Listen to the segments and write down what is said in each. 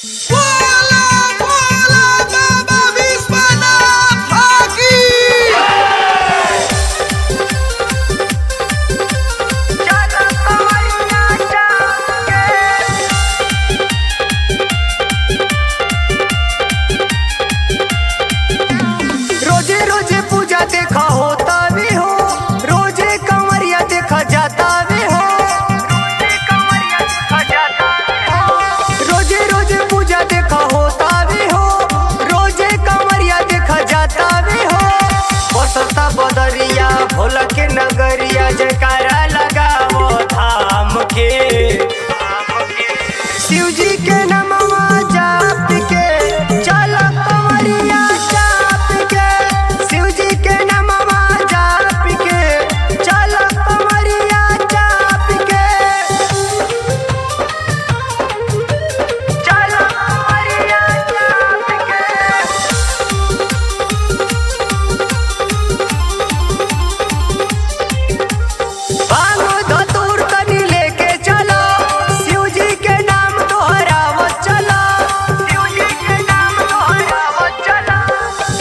बोला बोला बाबा विश्वनाथ की। रोजे रोजे पूजा देखा होता भी हो, रोजे कंवरिया देखा जाता भी हो, रोजे रोजे पूजा देखा होता भी हो, रोजे कंवरिया देखा जाता भी हो। बसता बदरिया भोला के नगरिया जयकारा लगावो धाम के, शिव जी के नमवा जाप के चल कंवरिया जाप के, शिव जी के नमवा जाप के चल कंवरिया जाप के, चल कंवरिया जाप के। भांगो धतूर तनी लेके चलो, शिव जी के नाम दोहरावत चलो, शिव जी के नाम दोहरावत चलो।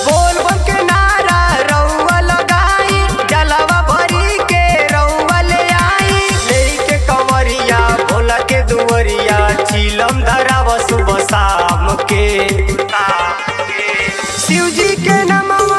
बोल बम के नारा रउआ लगाई, जलवा भरी के रउआ ले आई, लेके कंवरिया भोला के दुवरिया चिलम धराव सुबह शाम के, शिव जी के नमवा